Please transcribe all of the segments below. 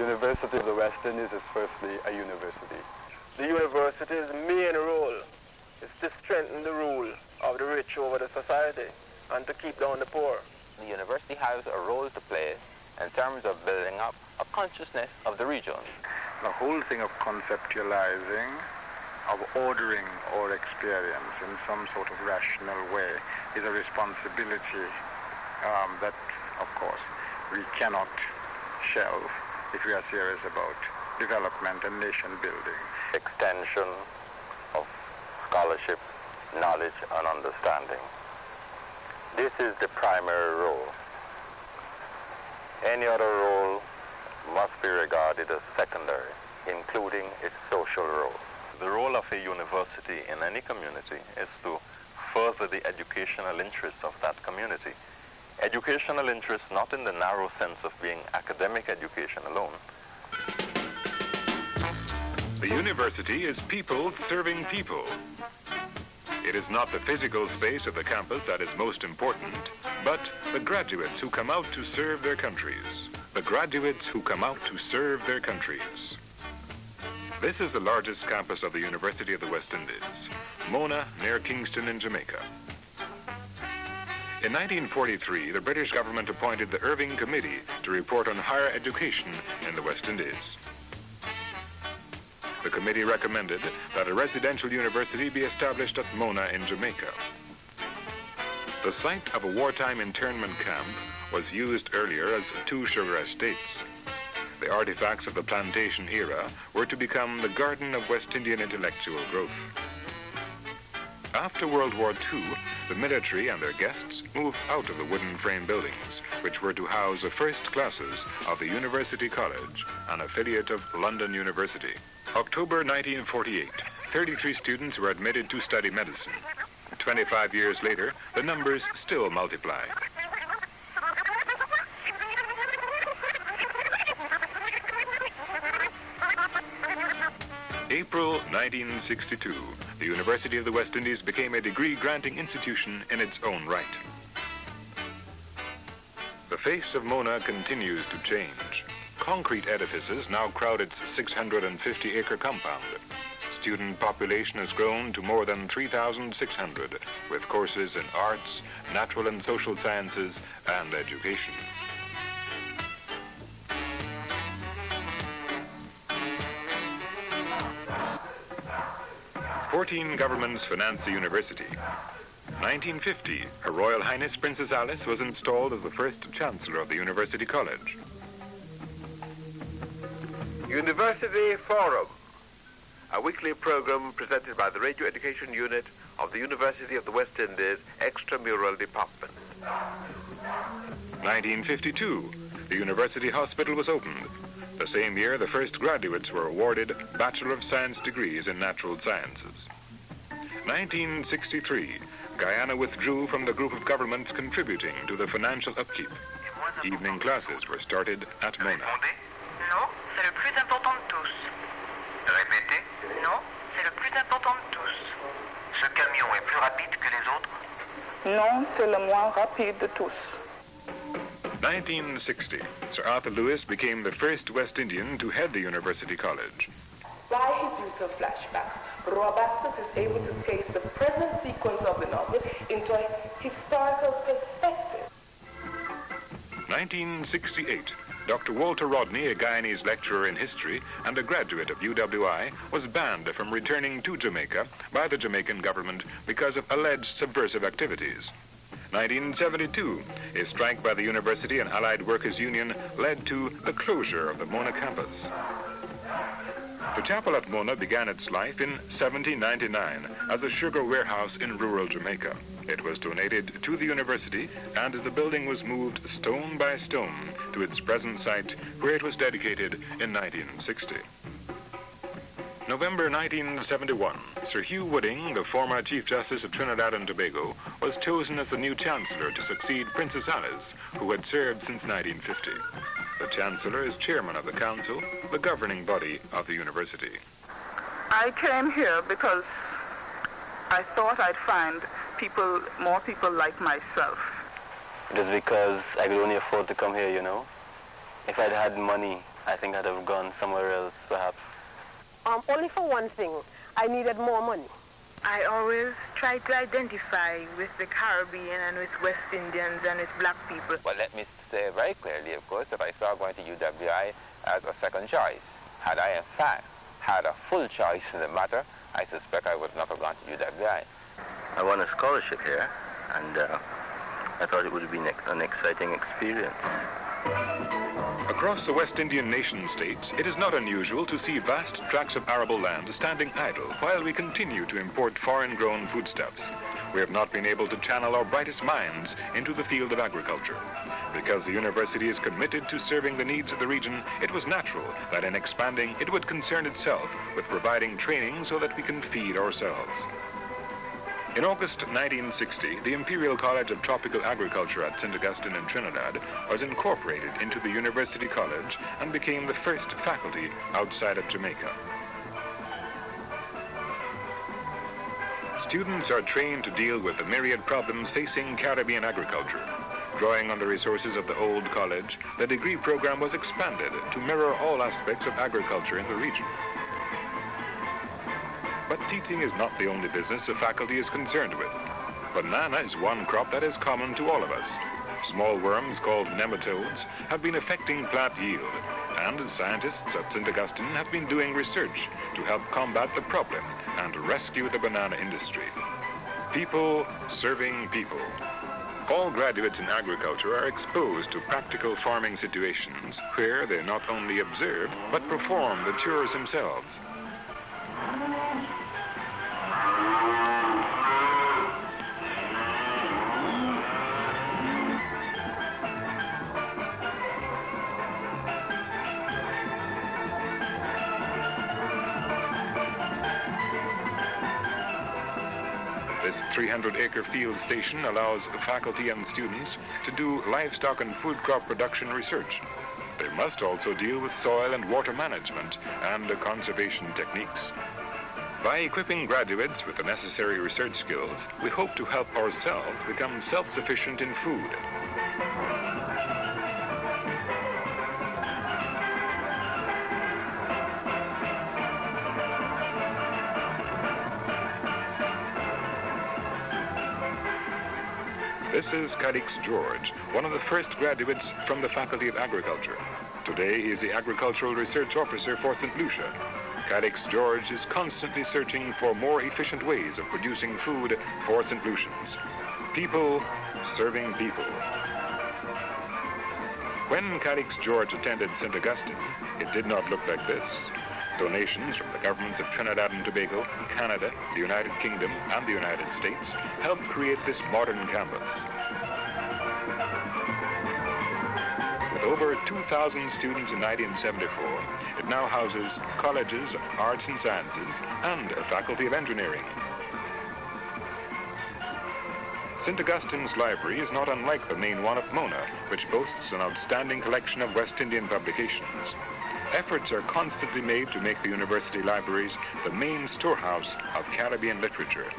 University of the West Indies is firstly a university. The university's main role is to strengthen the rule of the rich over the society and to keep down the poor. The university has a role to play in terms of building up a consciousness of the region. The whole thing of conceptualizing, of ordering our experience in some sort of rational way is a responsibility that, of course, we cannot shelve if we are serious about development and nation building. Extension of scholarship, knowledge and understanding. This is the primary role. Any other role must be regarded as secondary, including its social role. The role of a university in any community is to further the educational interests of that community. Educational interests not in the narrow sense of being academic education alone. The university is people serving people. It is not the physical space of the campus that is most important, but the graduates who come out to serve their countries. The graduates who come out to serve their countries. This is the largest campus of the University of the West Indies, Mona, near Kingston in Jamaica. In 1943, the British government appointed the Irving Committee to report on higher education in the West Indies. The committee recommended that a residential university be established at Mona in Jamaica. The site of a wartime internment camp was used earlier as 2 sugar estates. The artifacts of the plantation era were to become the garden of West Indian intellectual growth. After World War II, the military and their guests moved out of the wooden frame buildings, which were to house the first classes of the University College, an affiliate of London University. October 1948, 33 students were admitted to study medicine. 25 years later, the numbers still multiply. April 1962, the University of the West Indies became a degree-granting institution in its own right. The face of Mona continues to change. Concrete edifices now crowd its 650-acre compound. Student population has grown to more than 3,600, with courses in arts, natural and social sciences, and education. Fourteen governments finance the university. 1950, Her Royal Highness Princess Alice was installed as the first Chancellor of the University College. University Forum, a weekly program presented by the Radio Education Unit of the University of the West Indies Extramural Department. 1952, the University Hospital was opened. The same year, the first graduates were awarded Bachelor of Science degrees in Natural Sciences. 1963, Guyana withdrew from the group of governments contributing to the financial upkeep. Evening classes were started at Mona. Non, c'est le plus important de tous. Répétez. Non, c'est le plus important de tous. Ce camion est plus rapide que les autres. Non, c'est le moins rapide de tous. 1960, Sir Arthur Lewis became the first West Indian to head the University College. By his use of flashbacks, Robertson is able to place the present sequence of the novel into a historical perspective. 1968, Dr. Walter Rodney, a Guyanese lecturer in history and a graduate of UWI, was banned from returning to Jamaica by the Jamaican government because of alleged subversive activities. 1972, a strike by the University and Allied Workers Union led to the closure of the Mona campus. The chapel at Mona began its life in 1799 as a sugar warehouse in rural Jamaica. It was donated to the university, and the building was moved stone by stone to its present site, where it was dedicated in 1960. November 1971, Sir Hugh Wooding, the former Chief Justice of Trinidad and Tobago, was chosen as the new Chancellor to succeed Princess Alice, who had served since 1950. The Chancellor is Chairman of the Council, the governing body of the university. I came here because I thought I'd find more people like myself. It is because I could only afford to come here, you know. If I'd had money I think I'd have gone somewhere else, perhaps. Only for one thing. I needed more money. I always try to identify with the Caribbean and with West Indians and with black people. Well, let me say very clearly, of course, that I saw going to UWI as a second choice. Had I, in fact, had a full choice in the matter, I suspect I would not have gone to UWI. I won a scholarship here, and I thought it would have been an exciting experience. Across the West Indian nation-states, it is not unusual to see vast tracts of arable land standing idle while we continue to import foreign-grown foodstuffs. We have not been able to channel our brightest minds into the field of agriculture. Because the university is committed to serving the needs of the region, it was natural that in expanding, it would concern itself with providing training so that we can feed ourselves. In August 1960, the Imperial College of Tropical Agriculture at St. Augustine in Trinidad was incorporated into the University College and became the first faculty outside of Jamaica. Students are trained to deal with the myriad problems facing Caribbean agriculture. Drawing on the resources of the old college, the degree program was expanded to mirror all aspects of agriculture in the region. But teaching is not the only business the faculty is concerned with. Banana is one crop that is common to all of us. Small worms called nematodes have been affecting plant yield, and scientists at St. Augustine have been doing research to help combat the problem and rescue the banana industry. People serving people. All graduates in agriculture are exposed to practical farming situations where they not only observe but perform the chores themselves. This 300-acre field station allows faculty and students to do livestock and food crop production research. They must also deal with soil and water management and conservation techniques. By equipping graduates with the necessary research skills, we hope to help ourselves become self-sufficient in food. This is Cadix George, one of the first graduates from the Faculty of Agriculture. Today, he is the Agricultural Research Officer for St. Lucia. Cadix George is constantly searching for more efficient ways of producing food for St. Lucians. People serving people. When Cadix George attended St. Augustine, it did not look like this. Donations from the governments of Trinidad and Tobago, Canada, the United Kingdom, and the United States helped create this modern campus. With over 2,000 students in 1974, it now houses colleges of arts and sciences and a faculty of engineering. St. Augustine's library is not unlike the main one at Mona, which boasts an outstanding collection of West Indian publications. Efforts are constantly made to make the university libraries the main storehouse of Caribbean literature.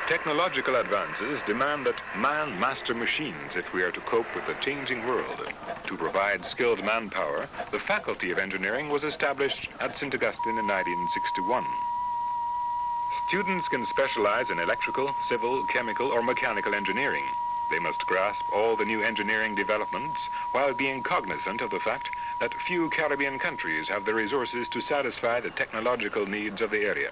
Technological advances demand that man master machines if we are to cope with the changing world. To provide skilled manpower, the Faculty of Engineering was established at St. Augustine in 1961. Students can specialize in electrical, civil, chemical, or mechanical engineering. They must grasp all the new engineering developments while being cognizant of the fact that few Caribbean countries have the resources to satisfy the technological needs of the area.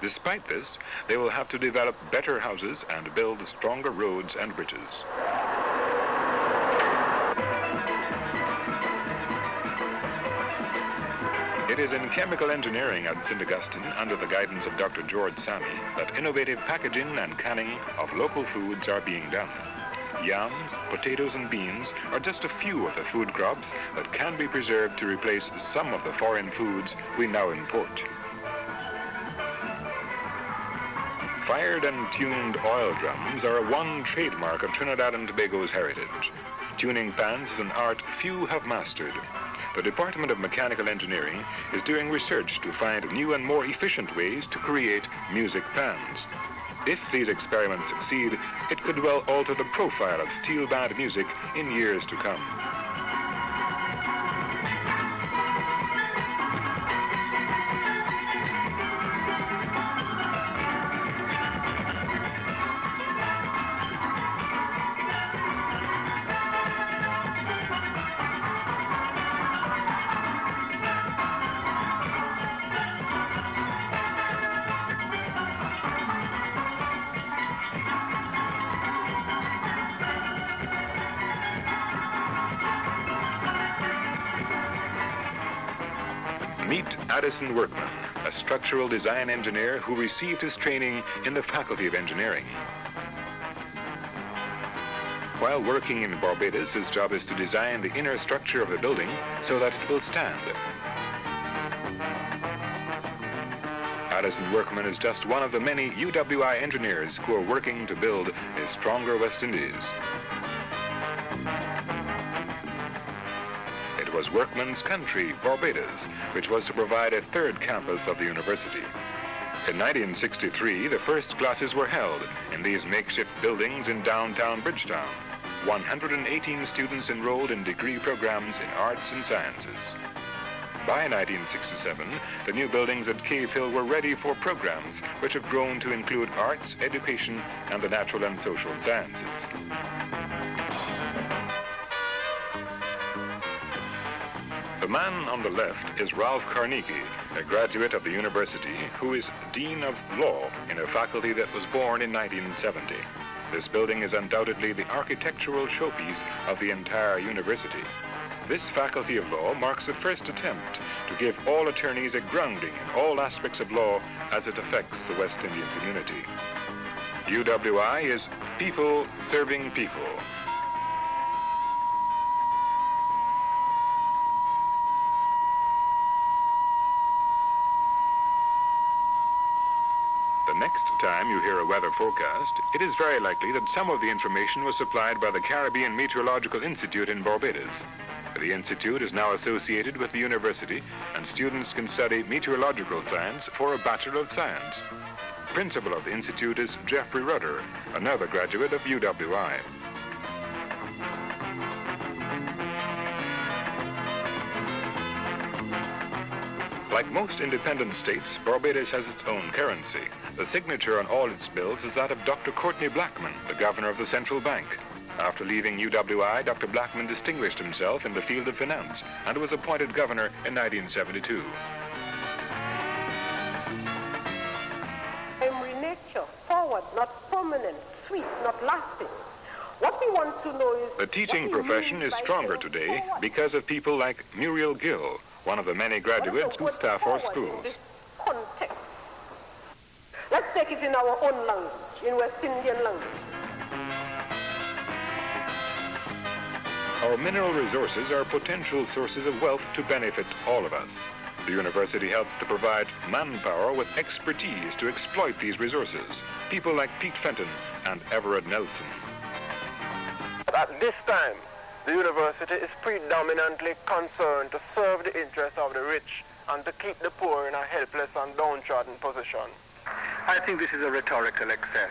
Despite this, they will have to develop better houses and build stronger roads and bridges. It is in chemical engineering at St. Augustine, under the guidance of Dr. George Sammy, that innovative packaging and canning of local foods are being done. Yams, potatoes, and beans are just a few of the food crops that can be preserved to replace some of the foreign foods we now import. Fired and tuned oil drums are one trademark of Trinidad and Tobago's heritage. Tuning pans is an art few have mastered. The Department of Mechanical Engineering is doing research to find new and more efficient ways to create music pans. If these experiments succeed, it could well alter the profile of steel band music in years to come. Meet Addison Workman, a structural design engineer who received his training in the Faculty of Engineering. While working in Barbados, his job is to design the inner structure of the building so that it will stand. Addison Workman is just one of the many UWI engineers who are working to build a stronger West Indies. It was Workman's country, Barbados, which was to provide a third campus of the university. In 1963, the first classes were held in these makeshift buildings in downtown Bridgetown. 118 students enrolled in degree programs in arts and sciences. By 1967, the new buildings at Cave Hill were ready for programs which have grown to include arts, education, and the natural and social sciences. The man on the left is Ralph Carnegie, a graduate of the university who is Dean of Law in a faculty that was born in 1970. This building is undoubtedly the architectural showpiece of the entire university. This Faculty of Law marks the first attempt to give all attorneys a grounding in all aspects of law as it affects the West Indian community. UWI is people serving people. The next time you hear a weather forecast, it is very likely that some of the information was supplied by the Caribbean Meteorological Institute in Barbados. The institute is now associated with the university, and students can study meteorological science for a Bachelor of Science. Principal of the institute is Jeffrey Rudder, another graduate of UWI. Like most independent states, Barbados has its own currency. The signature on all its bills is that of Dr. Courtney Blackman, the governor of the central bank. After leaving UWI, Dr. Blackman distinguished himself in the field of finance and was appointed governor in 1972. Primary nature, forward, not permanent, sweet, not lasting. What we want to know is... The teaching profession is stronger today because of people like Muriel Gill, one of the many graduates who staff our schools. Context. Let's take it in our own language, in West Indian language. Our mineral resources are potential sources of wealth to benefit all of us. The university helps to provide manpower with expertise to exploit these resources. People like Pete Fenton and Everett Nelson. At this time, the university is predominantly concerned to serve the interests of the rich and to keep the poor in a helpless and downtrodden position. I think this is a rhetorical excess.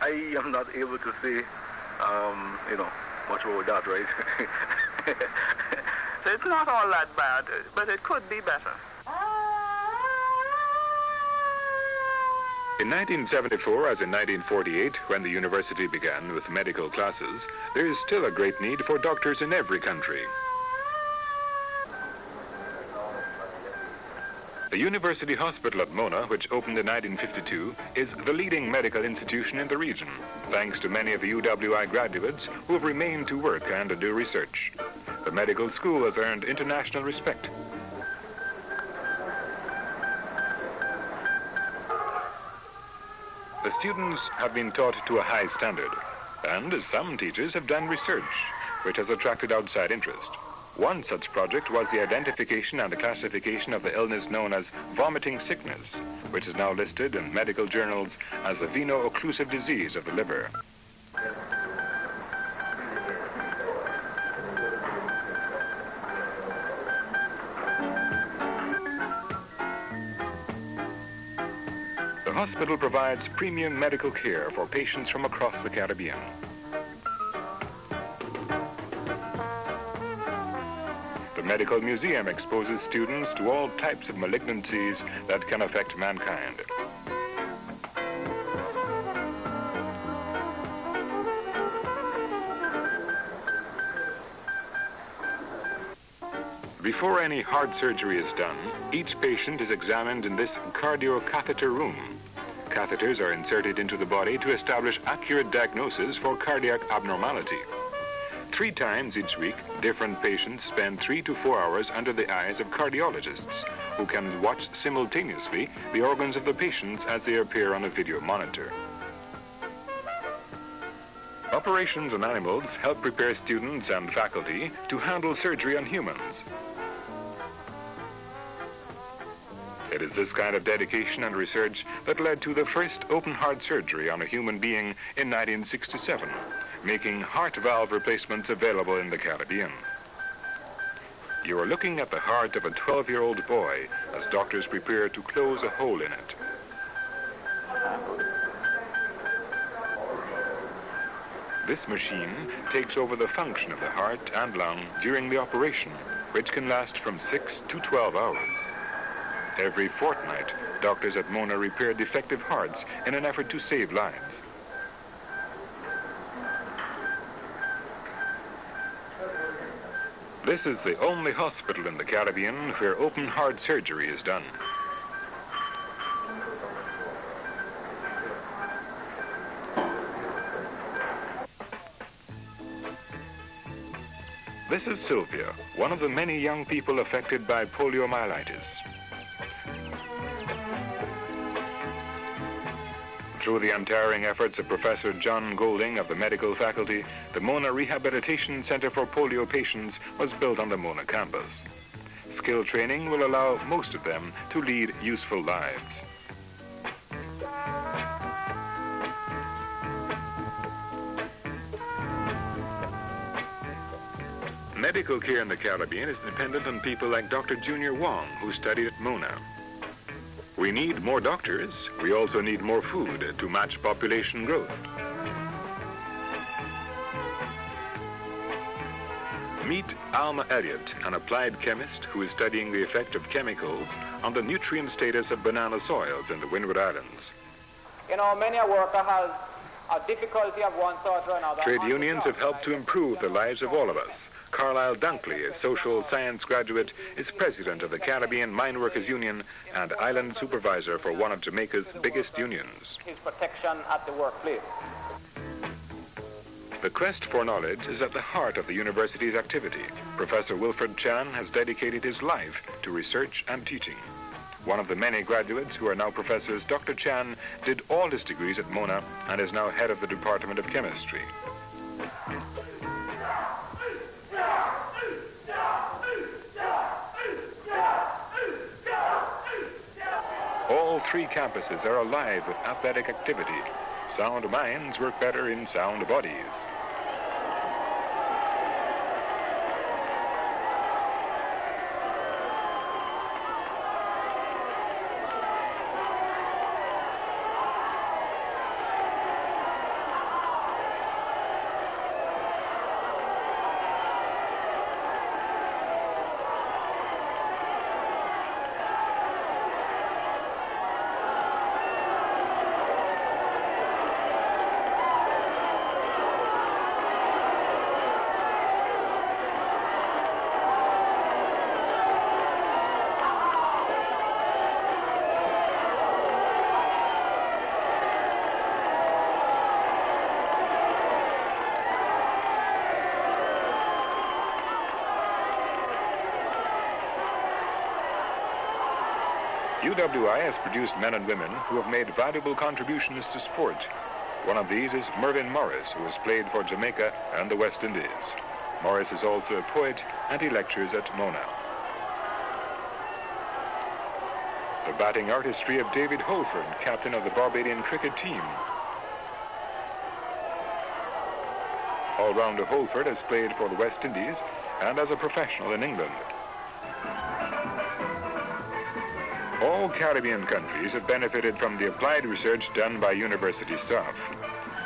I am not able to say, much about that, right? So it's not all that bad, but it could be better. In 1974, as in 1948, when the university began with medical classes, there is still a great need for doctors in every country. The University Hospital at Mona, which opened in 1952, is the leading medical institution in the region, thanks to many of the UWI graduates who have remained to work and to do research. The medical school has earned international respect. The students have been taught to a high standard, and some teachers have done research, which has attracted outside interest. One such project was the identification and the classification of the illness known as vomiting sickness, which is now listed in medical journals as a veno-occlusive disease of the liver. The hospital provides premium medical care for patients from across the Caribbean. The Medical Museum exposes students to all types of malignancies that can affect mankind. Before any heart surgery is done, each patient is examined in this cardiocatheter room. Catheters are inserted into the body to establish accurate diagnosis for cardiac abnormality. 3 times each week, different patients spend 3 to 4 hours under the eyes of cardiologists, who can watch simultaneously the organs of the patients as they appear on a video monitor. Operations on animals help prepare students and faculty to handle surgery on humans. It is this kind of dedication and research that led to the first open-heart surgery on a human being in 1967, making heart valve replacements available in the Caribbean. You are looking at the heart of a 12-year-old boy as doctors prepare to close a hole in it. This machine takes over the function of the heart and lung during the operation, which can last from 6 to 12 hours. Every fortnight, doctors at Mona repair defective hearts in an effort to save lives. This is the only hospital in the Caribbean where open heart surgery is done. This is Sylvia, one of the many young people affected by poliomyelitis. Through the untiring efforts of Professor John Golding of the medical faculty, the Mona Rehabilitation Center for Polio Patients was built on the Mona campus. Skill training will allow most of them to lead useful lives. Medical care in the Caribbean is dependent on people like Dr. Junior Wong, who studied at Mona. We need more doctors. We also need more food to match population growth. Meet Alma Elliott, an applied chemist who is studying the effect of chemicals on the nutrient status of banana soils in the Windward Islands. You know, many a worker has a difficulty of one sort or another. Trade unions have helped to improve the lives of all of us. Carlisle Dunkley, a social science graduate, is president of the Caribbean Mine Workers Union and island supervisor for one of Jamaica's biggest unions. His protection at the workplace. The quest for knowledge is at the heart of the university's activity. Professor Wilfred Chan has dedicated his life to research and teaching. One of the many graduates who are now professors, Dr. Chan did all his degrees at Mona and is now head of the Department of Chemistry. All 3 campuses are alive with athletic activity. Sound minds work better in sound bodies. UWI has produced men and women who have made valuable contributions to sport. One of these is Mervyn Morris, who has played for Jamaica and the West Indies. Morris is also a poet and he lectures at Mona. The batting artistry of David Holford, captain of the Barbadian cricket team. All-rounder Holford has played for the West Indies and as a professional in England. All Caribbean countries have benefited from the applied research done by university staff.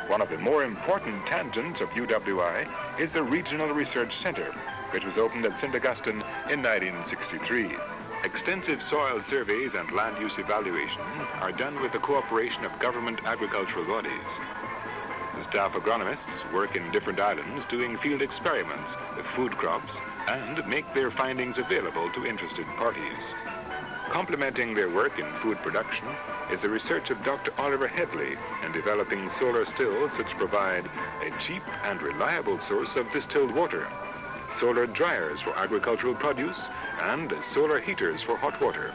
One of the more important tangents of UWI is the Regional Research Center, which was opened at St. Augustine in 1963. Extensive soil surveys and land use evaluation are done with the cooperation of government agricultural bodies. The staff agronomists work in different islands doing field experiments with food crops and make their findings available to interested parties. Complementing their work in food production is the research of Dr. Oliver Headley in developing solar stills which provide a cheap and reliable source of distilled water, solar dryers for agricultural produce, and solar heaters for hot water.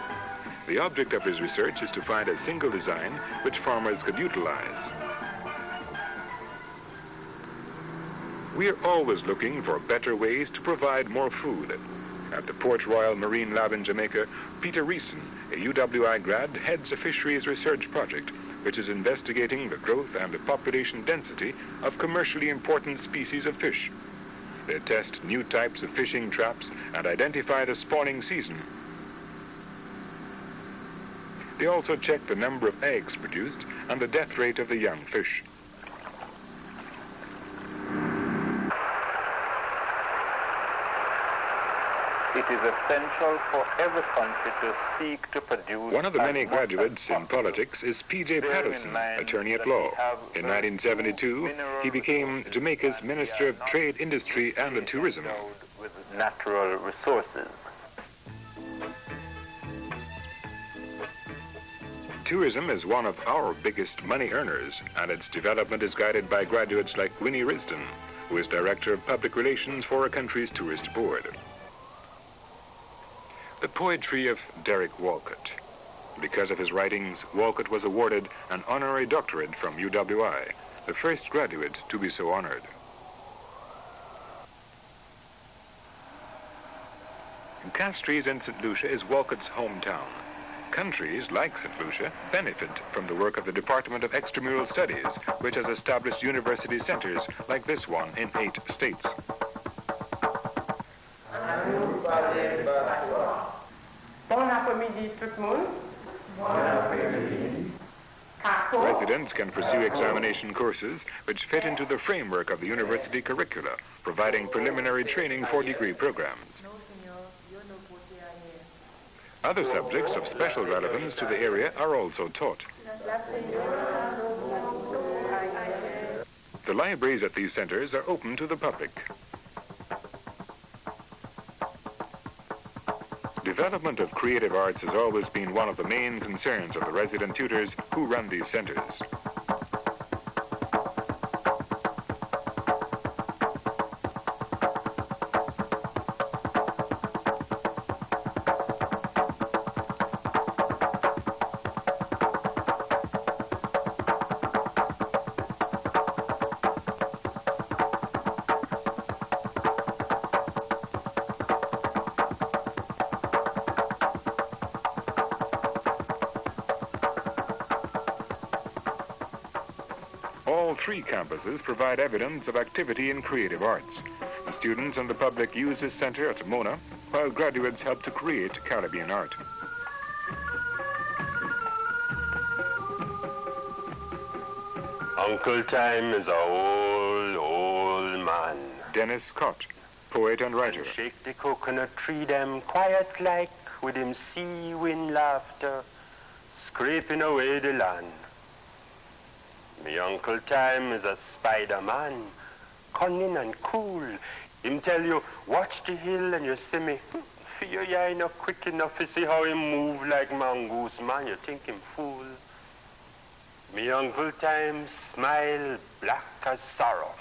The object of his research is to find a single design which farmers could utilize. We are always looking for better ways to provide more food. At the Port Royal Marine Lab in Jamaica, Peter Reeson, a UWI grad, heads a fisheries research project which is investigating the growth and the population density of commercially important species of fish. They test new types of fishing traps and identify the spawning season. They also check the number of eggs produced and the death rate of the young fish. It is essential for every country to seek to produce... One of the many graduates in politics is P.J. Patterson, attorney at law. In 1972, he became Jamaica's Minister of Trade, Industry and Tourism. ...with natural resources. Tourism is one of our biggest money earners, and its development is guided by graduates like Winnie Risdon, who is Director of Public Relations for a country's tourist board. The poetry of Derek Walcott. Because of his writings, Walcott was awarded an honorary doctorate from UWI, the first graduate to be so honored. Castries in St. Lucia is Walcott's hometown. Countries like St. Lucia benefit from the work of the Department of Extramural Studies, which has established university centers like this one in 8 states. Residents can pursue examination courses which fit into the framework of the university curricula, providing preliminary training for degree programs. Other subjects of special relevance to the area are also taught. The libraries at these centers are open to the public. Development of creative arts has always been one of the main concerns of the resident tutors who run these centers. All 3 campuses provide evidence of activity in creative arts. The students and the public use this center at Mona, while graduates help to create Caribbean art. Uncle Time is a old man. Dennis Scott, poet and writer. And shake the coconut tree them quiet like, with him sea wind laughter, scraping away the land. Me Uncle Time is a Spider-Man, cunning and cool. Him tell you, watch the hill and you see me, fear you ain't not quick enough to see how him move like mongoose, man, you think him fool. Me Uncle Time smile black as sorrow.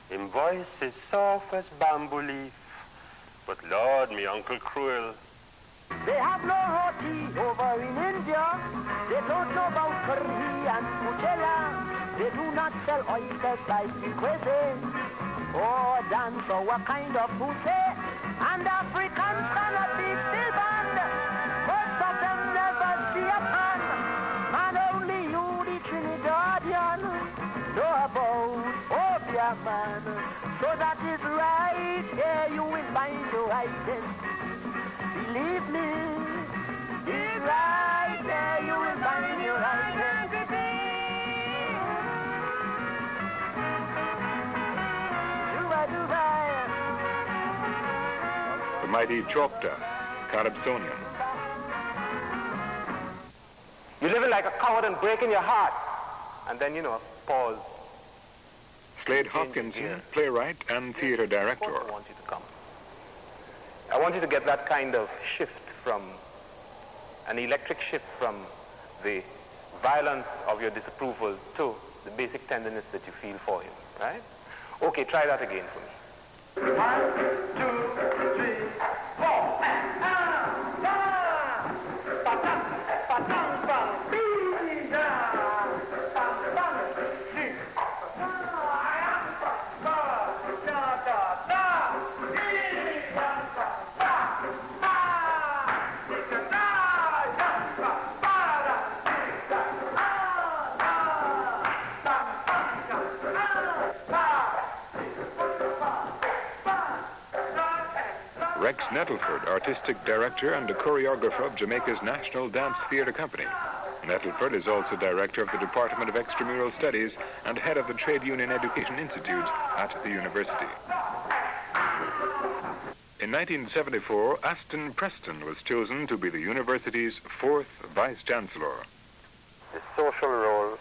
Him voice is soft as bamboo leaf, but Lord, me Uncle Cruel. They have no roti over in India. They don't know about curry and Nutella. They do not sell oysters like the crazy. Or dance or what kind of buffet. And Africans cannot be still banned. Most of them never see a pan. And only you, the Trinidadian, know about Obia man. So that is right, here you will find your right thing. Believe me, is right there. You will find your identity. The mighty Choctaw, Calypsonian. You're living like a coward and breaking your heart. And then, pause. Slade Hopkinson, playwright and theater director. I want you to come. I want you to get that kind of shift from, an electric shift from the violence of your disapproval to the basic tenderness that you feel for him, right? Okay, try that again for me. 1, 2, 3, 4. Rex Nettleford, artistic director and a choreographer of Jamaica's National Dance Theatre Company. Nettleford is also director of the Department of Extramural Studies and head of the Trade Union Education Institute at the university. In 1974, Aston Preston was chosen to be the university's 4th vice-chancellor. The social role,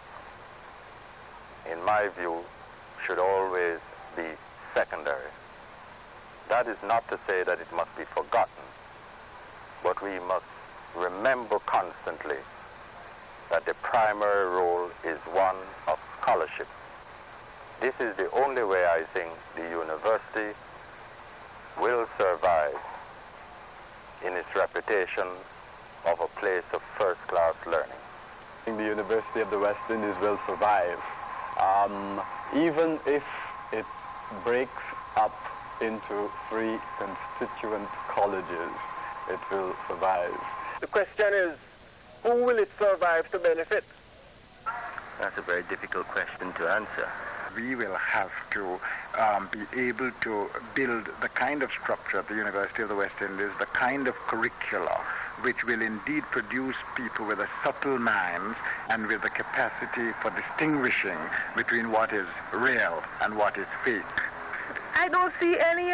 in my view, should always be secondary. That is not to say that it must be forgotten, but we must remember constantly that the primary role is one of scholarship. This is the only way I think the university will survive in its reputation of a place of first-class learning. I think the University of the West Indies will survive, even if it breaks up into 3 constituent colleges, it will survive. The question is, who will it survive to benefit? That's a very difficult question to answer. We will have to be able to build the kind of structure at the University of the West Indies, the kind of curricula which will indeed produce people with a subtle mind and with the capacity for distinguishing between what is real and what is fake. I don't see any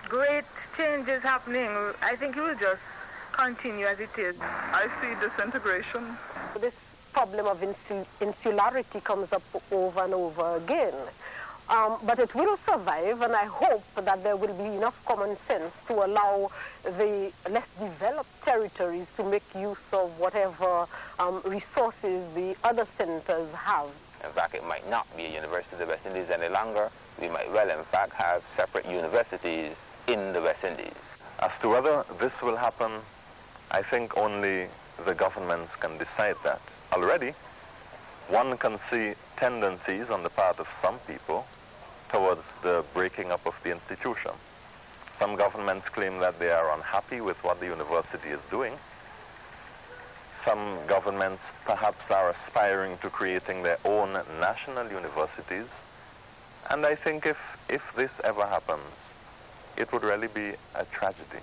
great changes happening. I think it will just continue as it is. I see disintegration. This problem of insularity comes up over and over again. But it will survive, and I hope that there will be enough common sense to allow the less developed territories to make use of whatever resources the other centers have. In fact, it might not be a University of the West Indies any longer. We might well, in fact, have separate universities in the West Indies. As to whether this will happen, I think only the governments can decide that. Already, one can see tendencies on the part of some people towards the breaking up of the institution. Some governments claim that they are unhappy with what the university is doing. Some governments perhaps are aspiring to creating their own national universities. And I think if this ever happens, it would really be a tragedy.